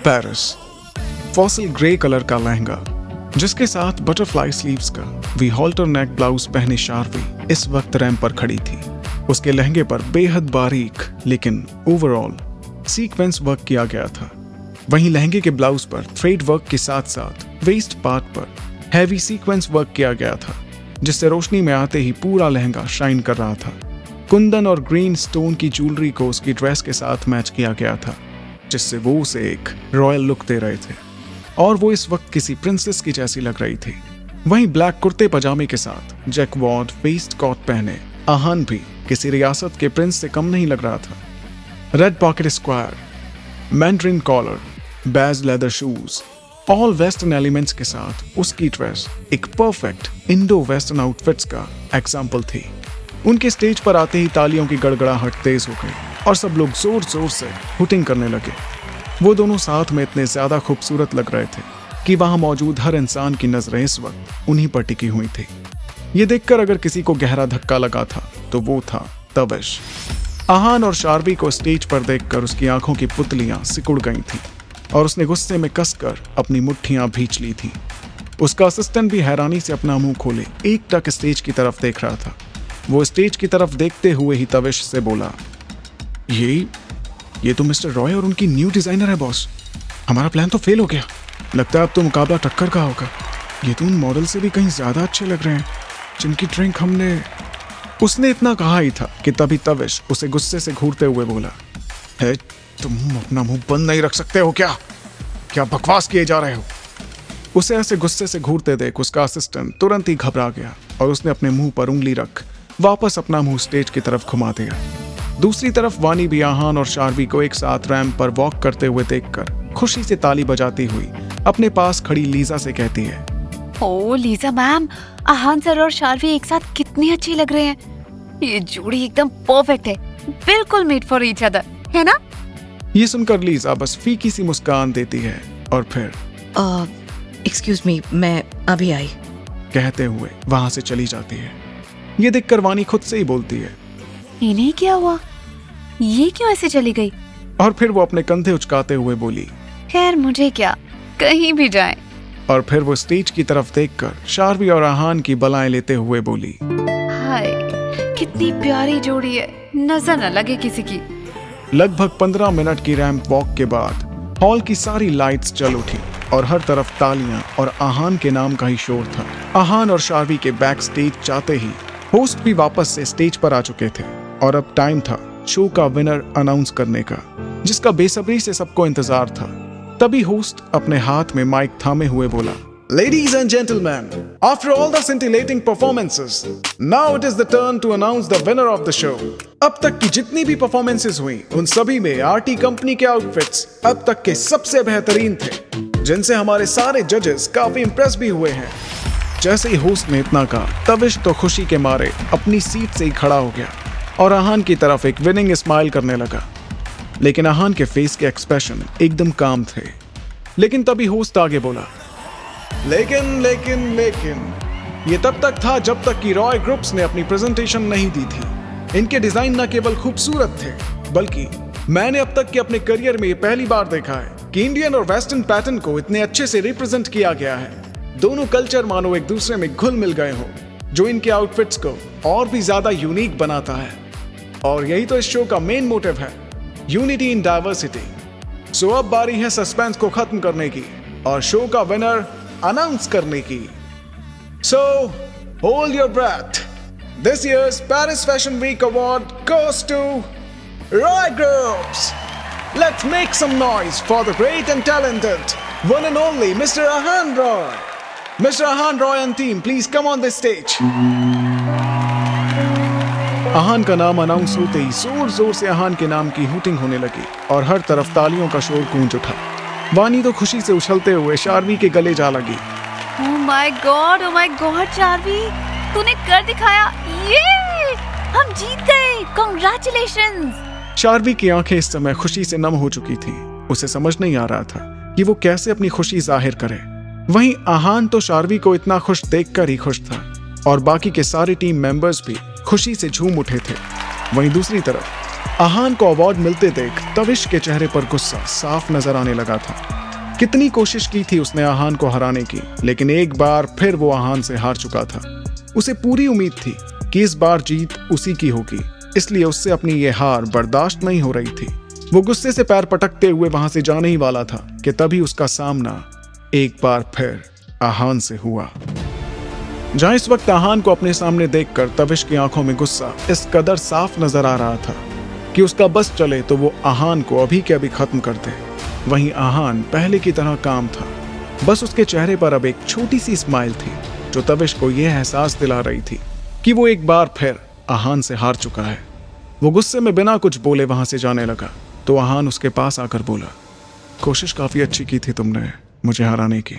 Paris. Fossil grey colour का लहंगा जिसके साथ बटरफ्लाई स्लीव्स का वी हॉल्टर नेक ब्लाउज पहने शार्वी इस वक्त रैंप पर खड़ी थी। उसके लहंगे पर बेहद बारीक लेकिन ओवरऑल सीक्वेंस वर्क किया गया था। वहीं लहंगे के ब्लाउज पर थ्रेड वर्क के साथ साथ वेस्ट पार्ट पर हैवी सीक्वेंस वर्क किया गया था, जिससे रोशनी में आते ही पूरा लहंगा शाइन कर रहा था। कुंदन और ग्रीन स्टोन की ज्वेलरी को उसकी ड्रेस के साथ मैच किया गया था, जिससे वो उसे एक रॉयल लुक दे रहे थे और वो इस वक्त किसी प्रिंसेस की जैसी लग रही थी। वहीं ब्लैक कुर्ते पजामे के साथ जैकवार्ड वेस्ट कोट पहने आहान भी किसी रियासत के प्रिंस से कम नहीं लग रहा था। Red pocket square, mandarin collar, beige leather shoes, all western elements के साथ उसकी ड्रेस एक परफेक्ट इंडो वेस्टर्न आउटफिट्स का एग्जाम्पल थी। उनके स्टेज पर आते ही तालियों की गड़गड़ाहट तेज हो गई और सब लोग जोर जोर से हुटिंग करने लगे। वो दोनों साथ में इतने ज्यादा खूबसूरत लग रहे थे कि वहां मौजूद हर इंसान की नजरें इस वक्त उन्हीं पर टिकी हुई थी। ये देखकर अगर किसी को गहरा धक्का लगा था तो वो था तविश। आहान और शार्वी को स्टेज पर देखकर उसकी आंखों की पुतलियां सिकुड़ गई थीं और उसने गुस्से में कसकर अपनी मुट्ठियां भींच ली थीं। उसका असिस्टेंट भी हैरानी से अपना मुंह खोले एकटक स्टेज की तरफ देख रहा था। वो स्टेज की तरफ देखते हुए ही तविश से बोला, ये तो मिस्टर रॉय और उनकी न्यू डिजाइनर है बॉस। हमारा प्लान तो फेल हो गया। लगता है अब तो मुकाबला टक्कर का होगा। ये तो उन मॉडल से भी कहीं ज्यादा अच्छे लग रहे हैं जिनकी ड्रिंक हमने। उसने इतना कहा ही था कि तभी तविश उसे गुस्से से घूरते हुए बोला, है तुम अपना मुंह बंद नहीं रख सकते हो क्या बकवास किए जा रहे हो। उसे ऐसे गुस्से से घूरते देख उसका असिस्टेंट तुरंत ही घबरा गया और उसने अपने मुंह पर उंगली रख वापस अपना मुंह स्टेज की तरफ घुमा दिया। दूसरी तरफ वानी भी आहान और शार्वी को एक साथ रैंप पर वॉक करते हुए देखकर खुशी से ताली बजाती हुई अपने पास खड़ी लीजा से कहती है, ओह लीजा मैम, आहान सर और शार्वी एक साथ कितनी अच्छी लग रहे हैं। ये जोड़ी एकदम परफेक्ट है, बिल्कुल मेड फॉर ईच अदर, है ना? ये सुनकर लीजा बस फीकी सी मुस्कान देती है और फिर एक्सक्यूज मी, मैं अभी आई कहते हुए वहां से चली जाती है। ये देखकर वानी खुद से ही बोलती है, इन्हें क्या हुआ, ये क्यों ऐसे चली गई? और फिर वो अपने कंधे उचकाते हुए बोली, खैर मुझे क्या, कहीं भी जाए। और फिर वो स्टेज की तरफ देखकर शार्वी और आहान की बलाएं लेते हुए बोली, हाय कितनी प्यारी जोड़ी है, नजर न लगे किसी की। लगभग 15 मिनट की रैंप वॉक के बाद हॉल की सारी लाइट्स जल उठी और हर तरफ तालियां और आहान के नाम का ही शोर था। आहान और शार्वी के बैक स्टेज जाते ही होस्ट भी वापस से स्टेज पर आ चुके थे और अब टाइम था शो का विनर अनाउंस करने का, जिसका बेसब्री से सबको इंतजार था। तभी होस्ट अपने हाथ में माइक थामे हुए बोला, Ladies and gentlemen, after all the scintillating performances, now it is the turn to announce the winner of the show. अब तक की जितनी भी परफॉर्मेंसेस हुई उन सभी में आरटी कंपनी के आउटफिट्स अब तक के सबसे बेहतरीन थे, जिनसे हमारे सारे जजेस काफी इंप्रेस भी हुए हैं। जैसे ही होस्ट ने इतना कहा, तविश तो खुशी के मारे अपनी सीट से ही खड़ा हो गया और आहान की तरफ एक विनिंग स्माइल करने लगा। लेकिन आहान के फेस के एक्सप्रेशन एकदम काम थे। लेकिन तभी होस्ट आगे बोला, लेकिन ये तब तक था जब तक कि रॉय ग्रुप्स ने अपनी प्रेजेंटेशन नहीं दी थी। इनके डिजाइन न केवल खूबसूरत थे, बल्कि मैंने अब तक के अपने करियर में ये पहली बार देखा है कि इंडियन और वेस्टर्न पैटर्न को इतने अच्छे से रिप्रेजेंट किया गया है। दोनों कल्चर मानो एक दूसरे में घुल मिल गए हो, जो इनके आउटफिट्स को और भी ज्यादा यूनिक बनाता है। और यही तो इस शो का मेन मोटिव है, यूनिटी इन डाइवर्सिटी। सो अब बारी है सस्पेंस को खत्म करने की और शो का विनर अनाउंस करने की। So hold your breath, this year's Paris fashion week award goes to Roy Groups. Let's make some noise for the great and talented one and only Mr. Ahan Roy. Mr. Ahan Roy and team, please come on this stage. आहान का नाम announce होते ही जोर जोर से आहान के नाम की hooting होने लगी और हर तरफ तालियों का शोर गूंज उठा। वानी तो खुशी से उछलते हुए शार्वी के गले जा लगी। ओह माय गॉड शार्वी, तूने कर दिखाया, ये हम जीत गए, कांग्रेचुलेशंस। शार्वी की आंखें इस समय खुशी से नम हो चुकी थी। उसे समझ नहीं आ रहा था कि वो कैसे अपनी खुशी जाहिर करे। वहीं आहान तो शार्वी को इतना खुश देखकर ही खुश था और बाकी के सारे टीम मेंबर्स भी खुशी से झूम उठे थे। वहीं दूसरी तरफ आहान को अवार्ड मिलते देख तविश के चेहरे पर गुस्सा साफ नजर आने लगा था। कितनी कोशिश की थी उसने आहान को हराने की, लेकिन एक बार फिर वो आहान से हार चुका था। उसे पूरी उम्मीद थी कि इस बार जीत उसी की होगी, इसलिए उससे अपनी ये हार बर्दाश्त नहीं हो रही थी। वो गुस्से से पैर पटकते हुए वहां से जाने ही वाला था कि तभी उसका सामना एक बार फिर आहान से हुआ। जहां इस वक्त आहान को अपने सामने देखकर तविश की आंखों में गुस्सा इस कदर साफ नजर आ रहा था कि उसका बस चले तो वो आहान को अभी के अभी खत्म कर दे। वहीं आहान पहले की तरह काम था, बस उसके चेहरे पर अब एक छोटी सी स्माइल थी जो तविश को यह एहसास दिला रही थी कि वो एक बार फिर आहान से हार चुका है। वो गुस्से में बिना कुछ बोले वहां से जाने लगा तो आहान उसके पास आकर बोला, कोशिश काफी अच्छी की थी तुमने मुझे हराने की,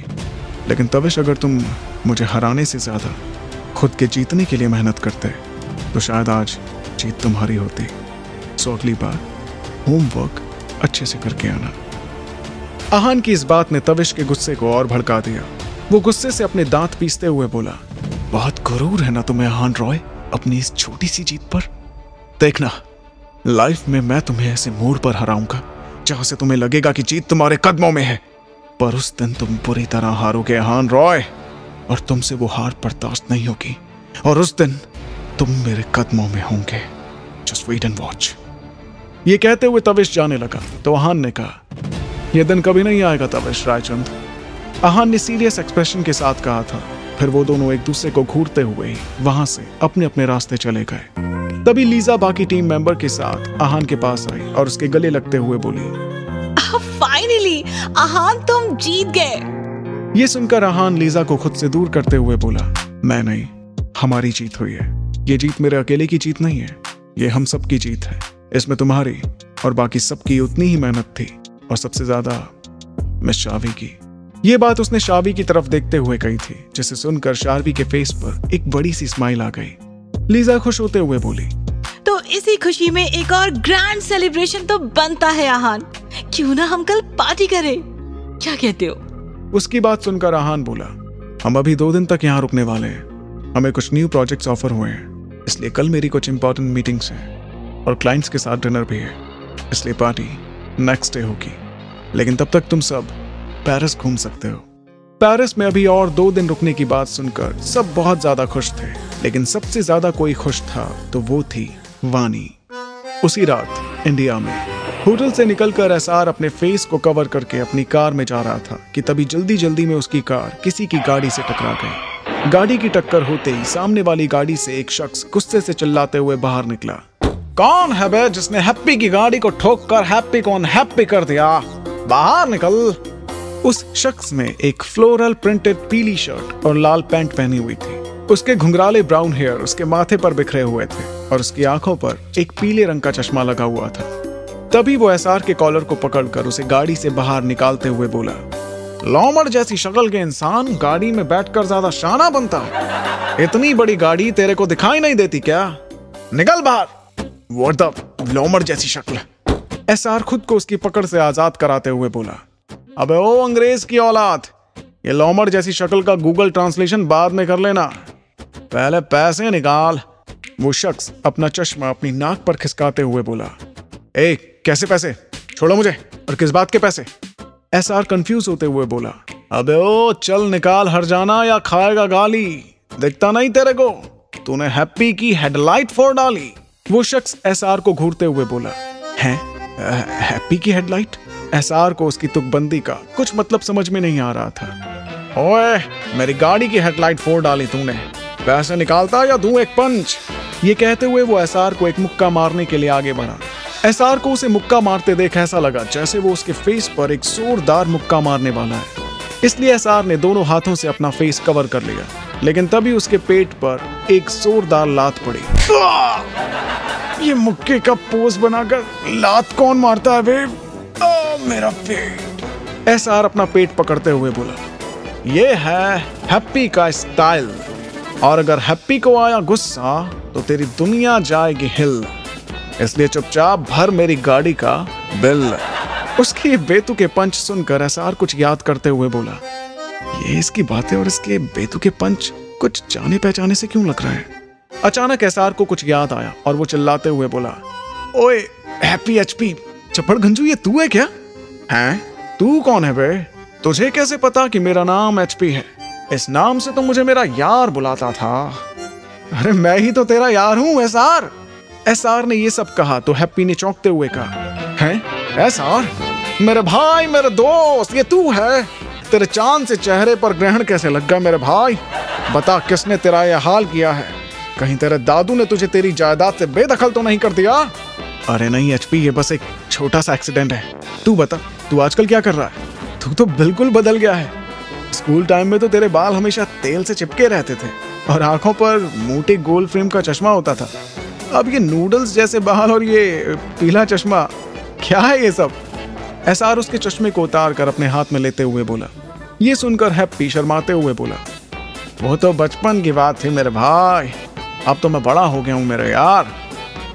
लेकिन तविश अगर तुम मुझे हराने से ज्यादा खुद के जीतने के लिए मेहनत करते तो शायद आज जीत तुम्हारी होती। सो अगली बार होमवर्क अच्छे से करके आना। आहान की इस बात ने तविश के गुस्से को और भड़का दिया। वो गुस्से से अपने दांत पीसते हुए बोला, बहुत गुरूर है ना तुम्हें आहान रॉय अपनी इस छोटी सी जीत पर। देखना लाइफ में मैं तुम्हें ऐसे मोड़ पर हराऊंगा जहां से तुम्हें लगेगा कि जीत तुम्हारे कदमों में है, पर उस दिन तुम बुरी तरह हारोगे आहान रॉय, और तुमसे वो हार बर्दाश्त नहीं होगी, और उस दिन तुम मेरे कदमों में होंगे। Just wait and watch. ये कहते हुए तविश जाने लगा तो आहान ने कहा, यह दिन कभी नहीं आएगा तविश रायचंद। आहान ने सीरियस एक्सप्रेशन के साथ कहा था। फिर वो दोनों एक दूसरे को घूरते हुए ही वहां से अपने अपने रास्ते चले गए। तभी लीजा बाकी टीम मेंबर के साथ आहान के पास आई और उसके गले लगते हुए बोली, फाइनली आहान तुम जीत गए। ये सुनकर आहान लीजा को खुद से दूर करते हुए बोला, मैं नहीं, हमारी जीत हुई है। ये जीत मेरे अकेले की जीत नहीं है, ये हम सबकी जीत है। इसमें तुम्हारी और बाकी सबकी उतनी ही मेहनत थी, और सबसे ज्यादा मिस शावी की। ये बात उसने शावी की तरफ देखते हुए कही थी, जिसे सुनकर शावी के फेस पर एक बड़ी सी स्माइल आ गई। लीजा खुश होते हुए बोली, तो इसी खुशी में एक और ग्रैंड सेलिब्रेशन तो बनता है आहान, क्यों ना हम कल पार्टी करें, क्या कहते हो? उसकी बात सुनकर आहान बोला, हम अभी 2 दिन तक यहाँ रुकने वाले हैं। हमें कुछ न्यू प्रोजेक्ट्स ऑफर हुए हैं, इसलिए कल मेरी कुछ इंपॉर्टेंट मीटिंग्स हैं और क्लाइंट्स के साथ डिनर भी है, इसलिए पार्टी नेक्स्ट डे होगी। लेकिन तब तक तुम सब पेरिस घूम सकते हो। पेरिस में अभी और 2 दिन रुकने की बात सुनकर सब बहुत ज्यादा खुश थे, लेकिन सबसे ज्यादा कोई खुश था तो वो थी वानी। उसी रात इंडिया में होटल से निकलकर एसआर अपने फेस को कवर करके अपनी कार में जा रहा था कि तभी जल्दी जल्दी में उसकी कार किसी की गाड़ी से टकरा गई। गाड़ी की टक्कर होते ही सामने वाली गाड़ी से एक शख्स गुस्से से चिल्लाते हुए बाहर निकला, कौन है बे जिसने हैप्पी की गाड़ी को ठोक कर हैप्पी को अनहैप्पी कर दिया, बाहर निकल। उस शख्स ने एक फ्लोरल प्रिंटेड पीली शर्ट और लाल पैंट पहनी हुई थी। उसके घुंघराले ब्राउन हेयर उसके माथे पर बिखरे हुए थे और उसकी आंखों पर एक पीले रंग का चश्मा लगा हुआ था। तभी वो एसआर के कॉलर को पकड़कर उसे गाड़ी से बाहर निकालते हुए बोला, लॉमर जैसी शक्ल के इंसान गाड़ी में बैठकर ज्यादा शाना बनता है। इतनी बड़ी गाड़ी तेरे को दिखाई नहीं देती क्या? निकल बाहर। व्हाट द लॉमर जैसी शक्ल। एसआर खुद को उसकी पकड़ से आजाद कराते हुए बोला, अबे ओ अंग्रेज की औलाद, ये लॉमर जैसी शक्ल का गूगल ट्रांसलेशन बाद में कर लेना, पहले पैसे निकाल। वो शख्स अपना चश्मा अपनी नाक पर खिसकाते हुए बोला, ए कैसे पैसे? छोड़ो मुझे, और किस बात के पैसे? एसआर कंफ्यूज होते हुए बोला, अबे ओ चल निकाल हर जाना या खाएगा गाली, दिखता नहीं तेरे को, तूने हैप्पी की हेडलाइट फोड़ डाली। वो शख्स एसआर को घूरते हुए बोला, हैं हैप्पी की हेडलाइट? एसआर को उसकी तुकबंदी का कुछ मतलब समझ में नहीं आ रहा था। ओए मेरी गाड़ी की हेडलाइट फोड़ डाली तूने, पैसे निकालता या दूं एक पंच? ये कहते हुए वो एसआर को एक मुक्का मारने के लिए आगे बढ़ा। एसआर को उसे मुक्का मारते देख ऐसा लगा जैसे वो उसके फेस पर एक जोरदार मुक्का मारने वाला है, इसलिए एसआर ने दोनों हाथों से अपना फेस कवर कर लिया। लेकिन तभी उसके पेट पर एक जोरदार लात पड़ी। ये मुक्के का पोज बनाकर लात कौन मारता है बे? मेरा पेट। एसआर अपना पेट पकड़ते हुए बोला, ये है हैप्पी का स्टाइल, और अगर हैप्पी को आया गुस्सा तो तेरी दुनिया जाएगी हिल, इसलिए चुपचाप भर मेरी गाड़ी का बिल। उसकी बेतुके पंच सुनकर एसआर कुछ याद करते हुए बोला, ये इसकी बातें और इसके बेतुके पंच कुछ जाने पहचाने से क्यों लग रहा है? अचानक एसआर को कुछ याद आया और वो चिल्लाते हुए बोला, ओए हैप्पी एचपी, चप्पड़ गंजू ये तू है क्या? हैं? तू कौन है बे? तुझे कैसे पता कि मेरा नाम एचपी है? इस नाम से तो मुझे मेरा यार बुलाता था। अरे मैं ही तो तेरा यार हूँ एसआर। एसआर ने ये सब कहा तो हैप्पी ने चौंकते हुए कहा, हैं एसआर? मेरे भाई, मेरे दोस्त, ये तू है? तेरे चांद से चेहरे पर ग्रहण कैसे लग गया मेरे भाई? बता किसने तेरा यह हाल किया है? कहीं तेरे दादू ने तुझे तेरी जायदाद से बेदखल तो नहीं कर दिया? अरे नहीं एचपी, ये बस एक छोटा सा एक्सीडेंट है। तू बता, तू आजकल क्या कर रहा है? तू तो बिल्कुल बदल गया है। स्कूल टाइम में तो तेरे बाल हमेशा तेल से चिपके रहते थे और आंखों पर मोटे गोल फ्रेम का चश्मा होता था। अब ये नूडल्स जैसे बाल और ये पीला चश्मा, क्या है ये सब? एसआर उसके चश्मे को उतार कर अपने हाथ में लेते हुए बोला। ये सुनकर हैप्पी शर्माते हुए बोला, वो तो बचपन की बात थी मेरे भाई, अब तो मैं बड़ा हो गया हूँ मेरे यार।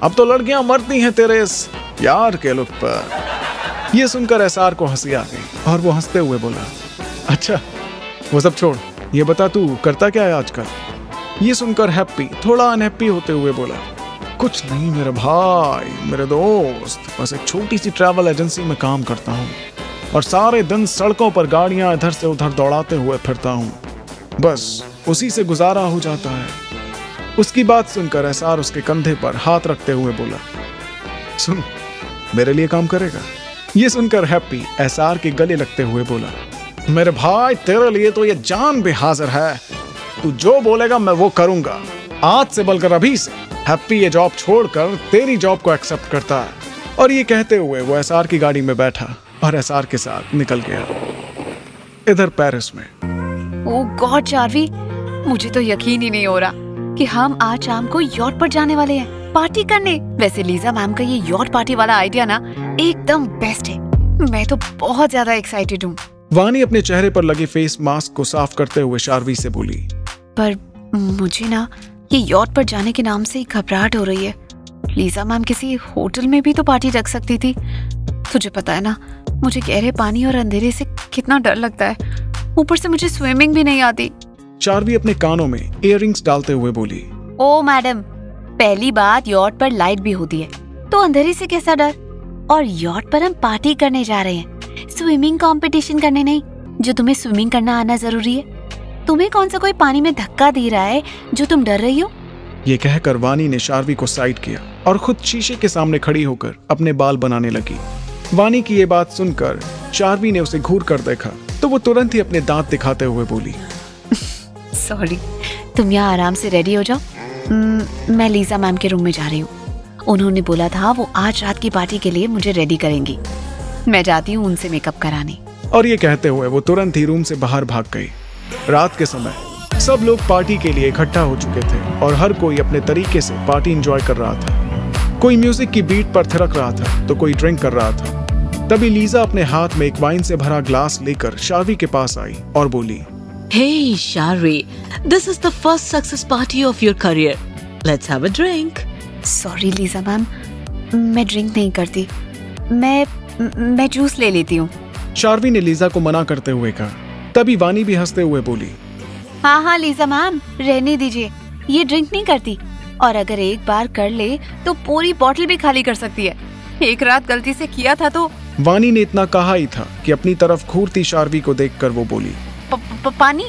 अब तो लड़कियां मरती हैं तेरे इस यार के लुक पर। ये सुनकर एसआर को हंसी आ गई और वो हंसते हुए बोला, अच्छा वो सब छोड़, ये बता तू करता क्या है आजकल? ये सुनकर हैप्पी थोड़ा अनहैप्पी होते हुए बोला, कुछ नहीं मेरे भाई, मेरे दोस्त, बस एक छोटी सी ट्रैवल एजेंसी में काम करता हूँ और सारे दिन सड़कों पर गाड़ियां इधर से उधर दौड़ाते हुए फिरता हूँ, बस उसी से गुजारा हो जाता है। उसकी बात सुनकर एसआर उसके कंधे पर हाथ रखते हुए बोला, सुन, मेरे लिए काम करेगा? ये सुनकर हैप्पी एसआर के गले लगते हुए बोला, मेरे भाई तेरे लिए तो ये जान भी हाजिर है, तू जो बोलेगा मैं वो करूंगा, आज से बलकर अभी से। हैप्पी ये जॉब छोड़कर तेरी जॉब को एक्सेप्ट करता है। और ये कहते हुए वो एसआर की गाड़ी में बैठा और एसआर के साथ निकल गया। इधर पेरिस में, ओह गॉड चार्वी, मुझे तो यकीन ही नहीं हो रहा कि हम आज शाम को यॉट पर जाने वाले हैं पार्टी करने। वैसे लीजा मैम का ये यॉट पार्टी वाला आइडिया ना एकदम बेस्ट है। मैं तो बहुत ज्यादा एक्साइटेड हूँ। वानी अपने चेहरे पर लगे फेस मास्क को साफ करते हुए शार्वी से बोली, पर मुझे ना ये यॉट पर जाने के नाम से ही घबराहट हो रही है। लीजा मैम किसी होटल में भी तो पार्टी रख सकती थी। तुझे पता है ना मुझे गहरे पानी और अंधेरे से कितना डर लगता है, ऊपर से मुझे स्विमिंग भी नहीं आती। शार्वी अपने कानों में इयररिंग्स डालते हुए बोली, ओ मैडम, पहली बात यॉट पर लाइट भी होती है तो अंधेरे से कैसा डर? और यॉट पर हम पार्टी करने जा रहे हैं, स्विमिंग कंपटीशन करने नहीं। जो तुम्हें स्विमिंग करना आना जरूरी है। तुम्हें कौन सा कोई पानी में धक्का दे रहा है जो तुम डर रही हो? ये कहकर वानी ने शार्वी को साइड किया और खुद शीशे के सामने खड़ी होकर अपने बाल बनाने लगी। वानी की ये बात सुनकर शार्वी ने उसे घूर कर देखा तो वो तुरंत ही अपने दांत दिखाते हुए बोली, सॉरी, तुम यहाँ आराम से रेडी हो जाओ। मैं लीजा मैम के रूम में जा रही हूँ। उन्होंने बोला था वो आज रात की पार्टी के लिए मुझे रेडी करेंगी। मैं जाती हूँ उनसे मेकअप कराने। और ये कहते हुए वो तुरंत ही रूम से बाहर भाग गई। रात के समय सब लोग पार्टी के लिए इकट्ठा हो चुके थे और हर कोई अपने तरीके से पार्टी एंजॉय कर रहा था। कोई म्यूजिक की बीट पर थिरक रहा था तो कोई ड्रिंक कर रहा था। तभी लीजा अपने हाथ में एक वाइन से भरा ग्लास लेकर शार्वी के पास आई और बोली, Hey Sharvi, this is the first success party of your career. Let's have a drink. Sorry Lisa ma'am, मैं ड्रिंक नहीं करती। मैं जूस ले लेती हूँ। शार्वी ने लीजा को मना करते हुए कहा। तभी वानी भी हंसते हुए बोली, हाँ लीजा मैम, रहने दीजिए, ये ड्रिंक नहीं करती और अगर एक बार कर ले तो पूरी बोतल भी खाली कर सकती है। एक रात गलती से किया था तो। वानी ने इतना कहा ही था कि अपनी तरफ घूरती शार्वी को देखकर वो बोली, पानी?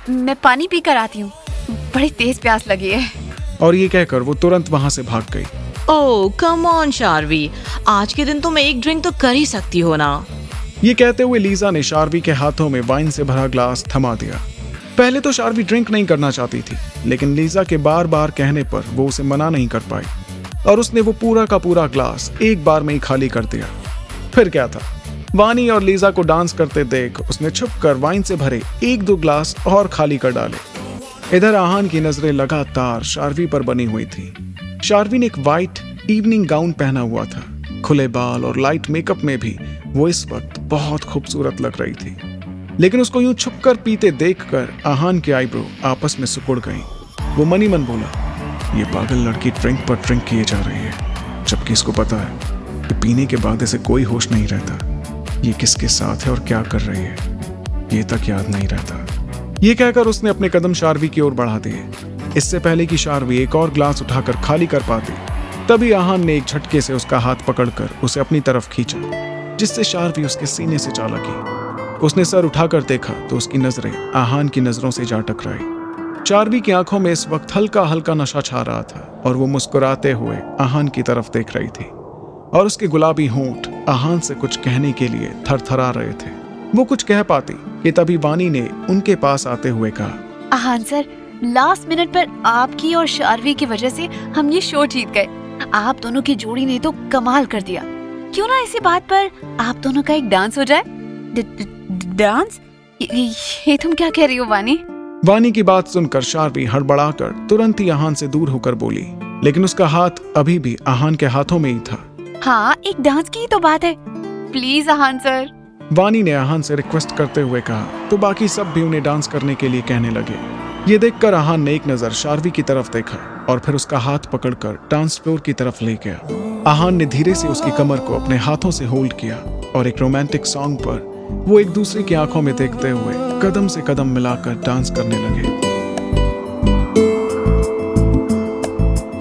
मैं पानी पी कर आती हूँ, बड़ी तेज प्यास लगी है। और ये कहकर वो तुरंत वहाँ से भाग गई। ओह कम ऑन शार्वी, आज के दिन तुम एक ड्रिंक तो कर ही सकती हो ना। ये कहते हुए लीजा ने शार्वी के हाथों में वाइन से भरा ग्लास थमा दिया। पहले तो शार्वी ड्रिंक नहीं करना चाहती थी, लेकिन लीजा के बार बार कहने पर वो उसे मना नहीं कर पाई और उसने वो पूरा का पूरा ग्लास एक बार में ही खाली कर दिया। फिर क्या था, वानी और लीजा को डांस करते देख उसने छुपकर वाइन से भरे एक दो ग्लास और खाली कर डाले। इधर आहान की नजरें लगातार शार्वी पर बनी हुई थी। शार्वी ने एक वाइट इवनिंग गाउन पहना हुआ था। खुले बाल और लाइट मेकअप में भी वो इस वक्त बहुत खूबसूरत लग रही थी, लेकिन उसको यूं छुपकर पीते देखकर आहान के आईब्रो आपस में सिकुड़ गई। वो मनी मन बोला, ये पागल लड़की ड्रिंक पर ड्रिंक किए जा रही है, जबकि इसको पता है कि पीने के बाद इसे कोई होश नहीं रहता। ये किसके साथ है और क्या कर रही है, ये तक याद नहीं रहता। ये कहकर उसने अपने कदम शार्वी की ओर बढ़ा दिए। इससे पहले कि शार्वी एक और ग्लास उठाकर खाली कर पाती, तभी आहान ने एक झटके से उसका हाथ पकड़कर उसे अपनी तरफ खींचा, जिससे शार्वी उसके सीने से जा लगी। उसने सर उठाकर देखा तो उसकी नजरें आहान की नजरों से जा टकराई। शार्वी की आंखों में इस वक्त हल्का हल्का नशा छा रहा था और वो मुस्कुराते हुए आहान की तरफ देख रही थी और उसके गुलाबी होंठ आहान से कुछ कहने के लिए थरथरा रहे थे। वो कुछ कह पाती कि तभी वानी ने उनके पास आते हुए कहा, आहान सर, लास्ट मिनट पर आपकी और शार्वी की वजह से हम ये शो जीत गए। आप दोनों की जोड़ी ने तो कमाल कर दिया। क्यों ना इसी बात पर आप दोनों का एक डांस हो जाए? डांस? ये तुम क्या कह रही हो वानी? वानी की बात सुनकर शार्वी हड़बड़ाकर तुरंत ही आहान से दूर होकर बोली, लेकिन उसका हाथ अभी भी आहान के हाथों में ही था। हाँ, एक डांस की तो बात है, प्लीज आहान सर। वानी ने आहान से रिक्वेस्ट करते हुए कहा तो बाकी सब भी उन्हें डांस करने के लिए कहने लगे। ये देखकर आहान ने एक नजर शार्वी की तरफ देखा और फिर उसका हाथ पकड़कर डांस फ्लोर की तरफ ले गया। आहान ने धीरे से उसकी कमर को अपने हाथों से होल्ड किया और एक रोमांटिक सॉन्ग पर वो एक दूसरे की आंखों में देखते हुए कदम से कदम मिलाकर डांस करने लगे।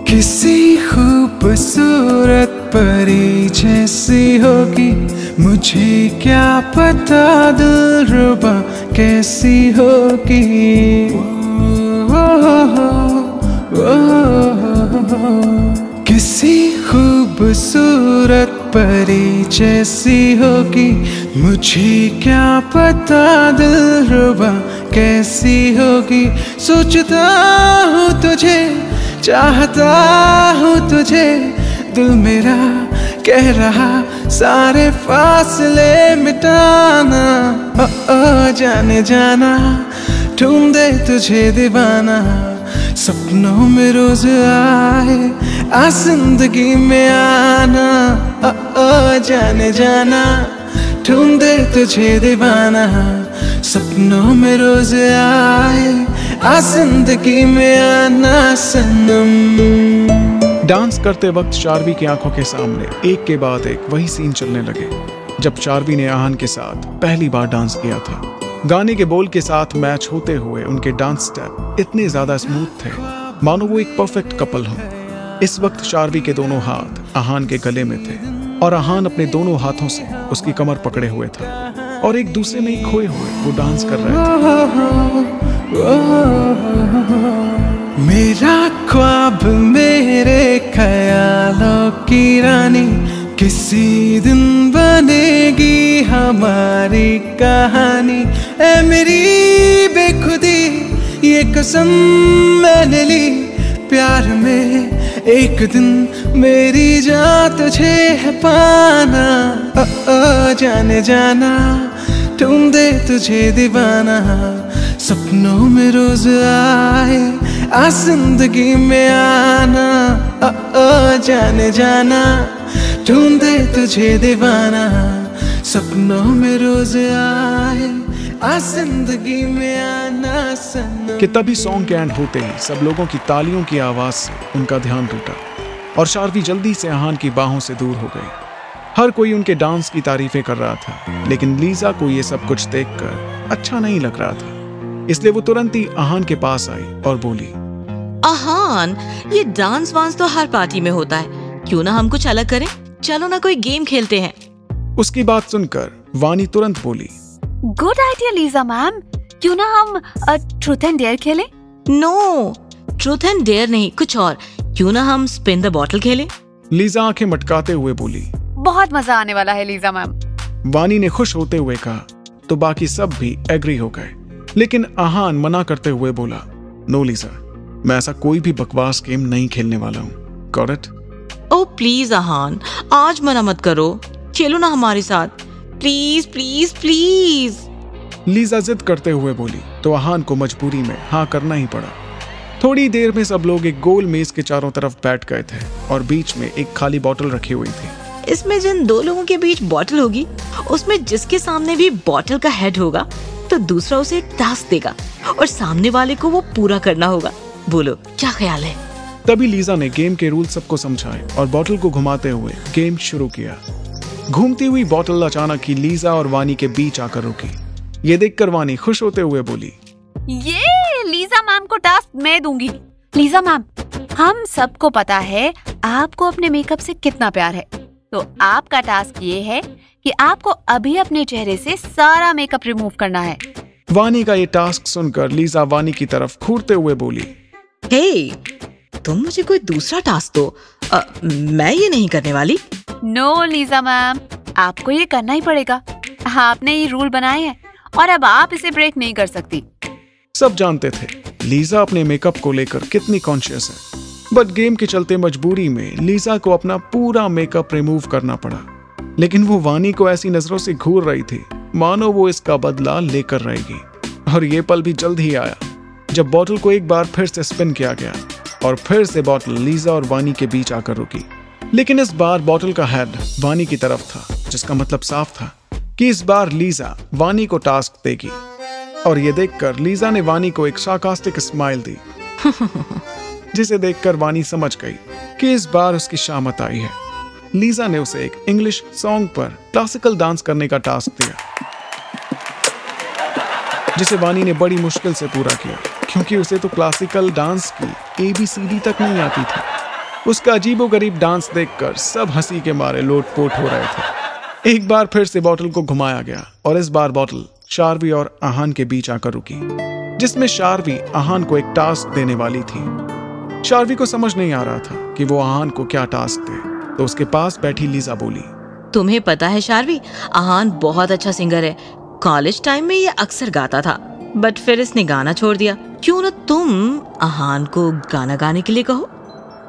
किसी खूबसूरत परी जैसी होगी, मुझे क्या पता दिलरुबा कैसी होगी। किसी खूबसूरत परी जैसी होगी, मुझे क्या पता दिलरुबा कैसी होगी। सोचता हूँ तुझे, चाहता हूँ तुझे, दिल मेरा कह रहा सारे फासले मिटाना। ओ जाने जाना, ढूंढे तुझे दीवाना, सपनों में रोज आए आ जिंदगी में आना। ओ जाने जाना, ढूंढे तुझे दीवाना, सपनों में रोज आए आ जिंदगी में आना सनम। डांस करते वक्त शार्वी की आंखों के सामने एक के बाद एक वही सीन चलने लगे जब शार्वी ने आहान के साथ पहली बार डांस किया था। गाने के बोल के साथ मैच होते हुए उनके डांस स्टेप इतने ज्यादा स्मूथ थे मानो वो एक परफेक्ट कपल हो। इस वक्त शार्वी के दोनों हाथ आहान के गले में थे और आहान अपने दोनों हाथों से उसकी कमर पकड़े हुए था और एक दूसरे में ही खोए हुए वो डांस कर रहे थे। मेरा ख्वाब मेरे ख्यालों की रानी, किसी दिन बनेगी हमारी कहानी। ऐ मेरी बेखुदी ये कसम मैंने ली, प्यार में एक दिन मेरी जान तुझे है पाना। ओ जाने जाना, ढूंढे तुझे दीवाना, सपनों में रोज आए आ जिंदगी में आना। ओ जाने जाना, ढूंढे तुझे दीवाना, सपनों में रोज आए आ जिंदगी में आना सनम। कि तभी सॉन्ग के एंड होते ही सब लोगों की तालियों की आवाज से उनका ध्यान टूटा और शार्वी जल्दी से आहान की बाहों से दूर हो गई। हर कोई उनके डांस की तारीफें कर रहा था, लेकिन लीजा को ये सब कुछ देखकर अच्छा नहीं लग रहा था, इसलिए वो तुरंत ही आहान के पास आई और बोली, आहान, ये डांस वांस तो हर पार्टी में होता है, क्यों ना हम कुछ अलग करें? चलो ना कोई गेम खेलते हैं। उसकी बात सुनकर वानी तुरंत बोली, गुड आइडिया लीजा मैम, क्यों ना हम ट्रूथ एंड डेयर खेलें? नो, ट्रूथ एंड डेयर नहीं, कुछ और। क्यों ना हम स्पिन द बॉटल खेलें? लीजा आंखें मटकाते हुए बोली, बहुत मजा आने वाला है लीजा मैम। वानी ने खुश होते हुए कहा तो बाकी सब भी एग्री हो गए, लेकिन आहान मना करते हुए बोला, नो लीजा, मैं ऐसा कोई भी बकवास गेम नहीं खेलने वाला हूँ। Got it? ओ प्लीज आहान, आज मना मत करो, खेलो ना हमारे साथ, प्लीज प्लीज प्लीज। लीजा जिद करते हुए बोली तो आहान को मजबूरी में हाँ करना ही पड़ा। थोड़ी देर में सब लोग एक गोल मेज के चारों तरफ बैठ गए थे और बीच में एक खाली बोतल रखी हुई थी। इसमें जिन दो लोगों के बीच बोतल होगी, उसमें जिसके सामने भी बोतल का हेड होगा तो दूसरा उसे एक टास्क देगा और सामने वाले को वो पूरा करना होगा। बोलो क्या ख्याल है? तभी लीजा ने गेम के रूल सबको समझाए और बोतल को घुमाते हुए गेम शुरू किया। घूमती हुई बोतल अचानक ही लीजा और वानी के बीच आकर रुकी। ये देखकर वानी खुश होते हुए बोली, ये लीजा मैम को टास्क मैं दूंगी। लीजा मैम, हम सबको पता है आपको अपने मेकअप से कितना प्यार है। तो आपका टास्क ये है कि आपको अभी अपने चेहरे से सारा मेकअप रिमूव करना है। वानी का ये टास्क सुनकर लीजा वानी की तरफ घूरते हुए बोली, हे, तुम मुझे कोई दूसरा टास्क दो, मैं ये नहीं करने वाली। नो लीजा मैम, आपको ये करना ही पड़ेगा। आपने ये रूल बनाए हैं और अब आप इसे ब्रेक नहीं कर सकती। सब जानते थे लीजा अपने मेकअप को लेकर कितनी कॉन्शियस है, बट गेम के चलते मजबूरी में लीजा को अपना पूरा मेकअप रिमूव करना पड़ा। लेकिन वो वानी को ऐसी नजरों से घूर रही थी मानो वो इसका बदला लेकर रहेगी। और ये पल भी जल्द ही आया जब बॉटल को एक बार फिर से स्पिन किया गया और फिर से बॉटल लीजा और वानी के बीच आकर रुकी। लेकिन इस बार बॉटल का हेड वानी की तरफ था, जिसका मतलब साफ था कि इस बार लीजा वानी को टास्क देगी। और ये देखकर लीजा ने वानी को एक सार्कास्टिक स्माइल दी जिसे देखकर वानी समझ गई कि इस बार उसकी शामत आई है। लीजा ने उसे एक इंग्लिश सॉन्ग पर क्लासिकल डांस करने का टास्क दिया, जिसे वानी ने बड़ी मुश्किल से पूरा किया, क्योंकि उसे तो क्लासिकल डांस की ABCD तक नहीं आती थी। उसका अजीबोगरीब डांस देखकर सब हंसी के मारे लोटपोट हो रहे थे। एक बार फिर से बॉटल को घुमाया गया और इस बार बॉटल शार्वी और आहान के बीच आकर रुकी, जिसमें शार्वी आहान को एक टास्क देने वाली थी। शार्वी को समझ नहीं आ रहा था कि वो आहान को क्या टास्क दे, तो उसके पास बैठी लीजा बोली, तुम्हें पता है शार्वी, आहान बहुत अच्छा सिंगर है। कॉलेज टाइम में ये अक्सर गाता था, बट फिर इसने गाना छोड़ दिया। क्यों ना तुम आहान को गाना गाने के लिए कहो।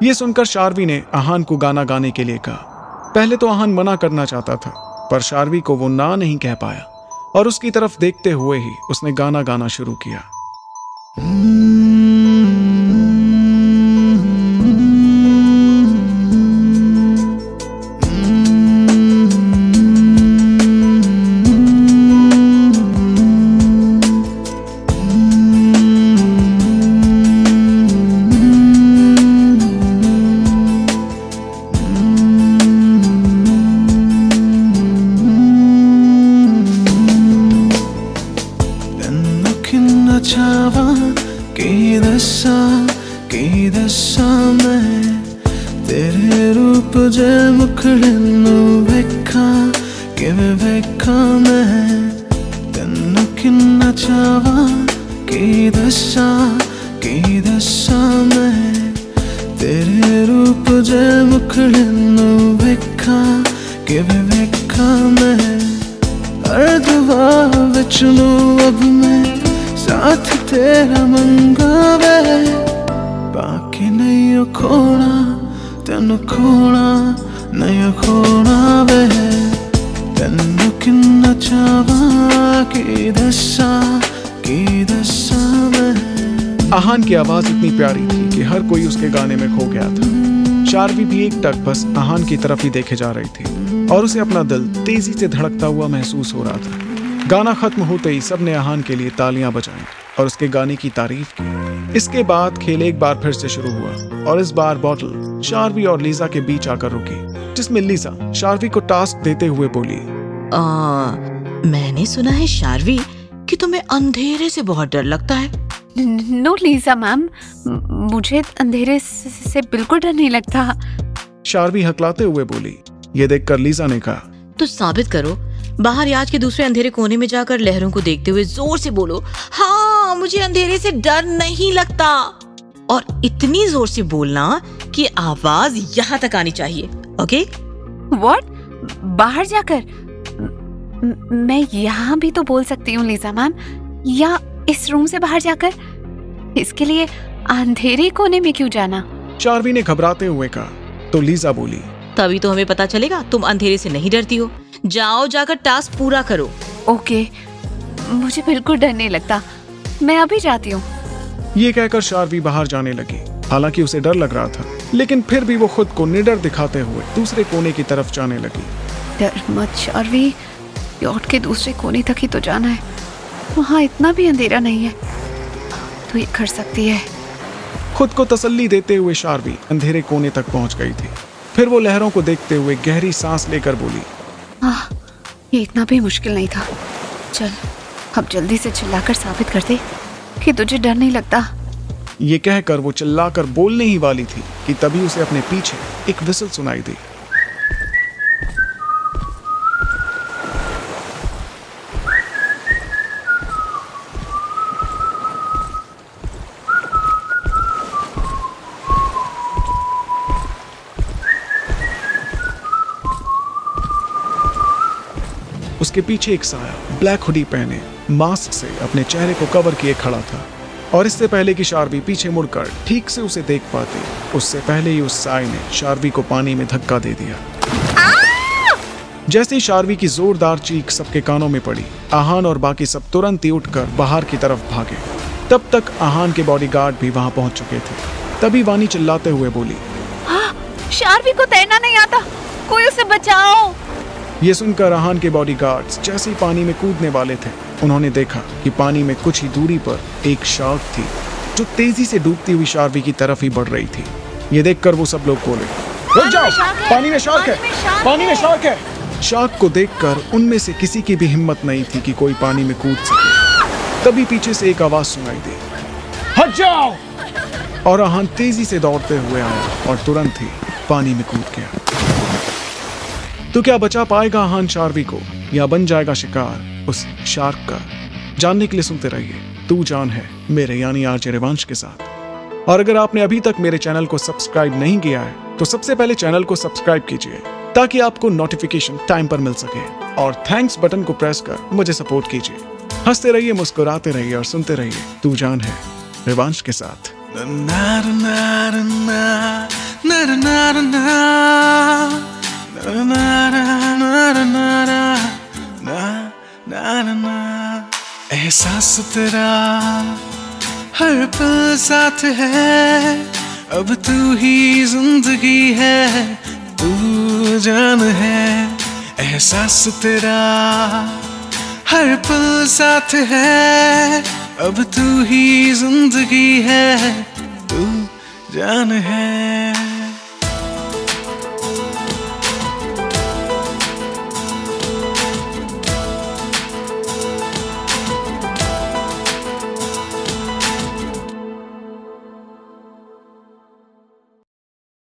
ये सुनकर शार्वी ने आहान को गाना गाने के लिए कहा। पहले तो आहान मना करना चाहता था, पर शार्वी को वो ना नहीं कह पाया और उसकी तरफ देखते हुए ही उसने गाना गाना शुरू किया। आहान की आवाज इतनी प्यारी थी कि हर कोई उसके गाने में खो गया था। शार्वी भी एक टक बस आहान की तरफ ही देखे जा रही थी और उसे अपना दिल तेजी से धड़कता हुआ महसूस हो रहा था। गाना खत्म होते ही सबने आहान के लिए तालियां बजाईं और उसके गाने की तारीफ की। इसके बाद खेल एक बार फिर से शुरू हुआ और इस बार बॉटल शार्वी और लीजा के बीच आकर रुकी, जिसमें लीजा शार्वी को टास्क देते हुए बोली, मैंने सुना है शार्वी कि तुम्हें अंधेरे से बहुत डर लगता है। नो लीजा मैम, मुझे अंधेरे से बिल्कुल डर नहीं लगता। शार्वी हकलाते हुए बोली। ये देखकर लीजा ने कहा, तो साबित करो। बाहर यार्ड के दूसरे अंधेरे कोने में जाकर लहरों को देखते हुए जोर से बोलो, हाँ मुझे अंधेरे से डर नहीं लगता। और इतनी जोर से बोलना कि आवाज यहाँ तक आनी चाहिए। ओके? व्हाट? बाहर जाकर? मैं यहाँ भी तो बोल सकती हूँ लीजा मैम, या इस रूम से बाहर जाकर? इसके लिए अंधेरे कोने में क्यों जाना? शार्वी ने घबराते हुए कहा। तो लीजा बोली, तभी तो हमें पता चलेगा तुम अंधेरे से नहीं डरती हो। जाओ जाकर टास्क पूरा करो। ओके, मुझे बिल्कुल डर नहीं लगता, मैं अभी जाती हूँ। ये कहकर शार्वी बाहर जाने लगी। हालांकि उसे डर लग रहा था, लेकिन फिर भी वो खुद को निडर दिखाते हुए दूसरे कोने की तरफ जाने लगी। डर मत शार्वी, यार्ड के दूसरे कोने तक ही तो जाना है, वहाँ इतना भी अंधेरा नहीं है, तो ये कर सकती है। खुद को तसल्ली देते हुए शार्वी अंधेरे कोने तक पहुंच गई थी। फिर वो लहरों को देखते हुए गहरी सांस लेकर बोली, ये इतना भी मुश्किल नहीं था। चल अब जल्दी से चिल्लाकर साबित कर दे कि तुझे डर नहीं लगता। ये कहकर वो चिल्लाकर बोलने ही वाली थी कि तभी उसे अपने पीछे एक विसल सुनाई दी। उसके पीछे एक साया ब्लैक हुडी पहने मास्क से अपने चेहरे को कवर किए खड़ा था, और इससे पहले कि शार्वी पीछे मुड़कर ठीक से उसे देख पाती, उससे पहले ही उस साए ने शार्वी को पानी में धक्का दे दिया। जैसे ही शार्वी की जोरदार चीख सबके कानों में पड़ी, आहान और बाकी सब तुरंत ही उठकर बाहर की तरफ भागे। तब तक आहान के बॉडीगार्ड भी वहां पहुंच चुके थे। तभी वानी चिल्लाते हुए बोली, शार्वी को तैरना नहीं आता, कोई उसे बचाओ। ये सुनकर आहान के बॉडीगार्ड्स जैसे ही पानी में कूदने वाले थे, उन्होंने देखा कि पानी में कुछ ही दूरी पर एक शार्क थी जो तेजी से डूबती हुई शार्वी की तरफ ही बढ़ रही थी। ये देखकर वो सब लोग बोले, रुक जाओ, पानी में शार्क है, पानी में शार्क है। शार्क को देखकर उनमें से किसी की भी हिम्मत नहीं थी कि कोई पानी में कूद सके। तभी पीछे से एक आवाज सुनाई दी, हट जाओ। और आहान तेजी से दौड़ते हुए आया और तुरंत ही पानी में कूद गया। तो क्या बचा पाएगा आहान शार्वी को, या बन जाएगा शिकार उस शार्क का? जानने के लिए सुनते रहिए तू जान है मेरे यानी आरजे रिवांश के साथ। और अगर आपने अभी तक मेरे चैनल को सब्सक्राइब नहीं किया है तो सबसे पहले चैनल को सब्सक्राइब कीजिए ताकि आपको नोटिफिकेशन टाइम पर मिल सके, और थैंक्स बटन को प्रेस कर मुझे सपोर्ट कीजिए। हंसते रहिए, मुस्कुराते रहिए और सुनते रहिए तू जान है रिवांश के साथ। एहसास तेरा हर पल साथ है, अब तू ही जिंदगी है, तू जान है। एहसास तेरा हर पल साथ है, अब तू ही जिंदगी है, तू जान है।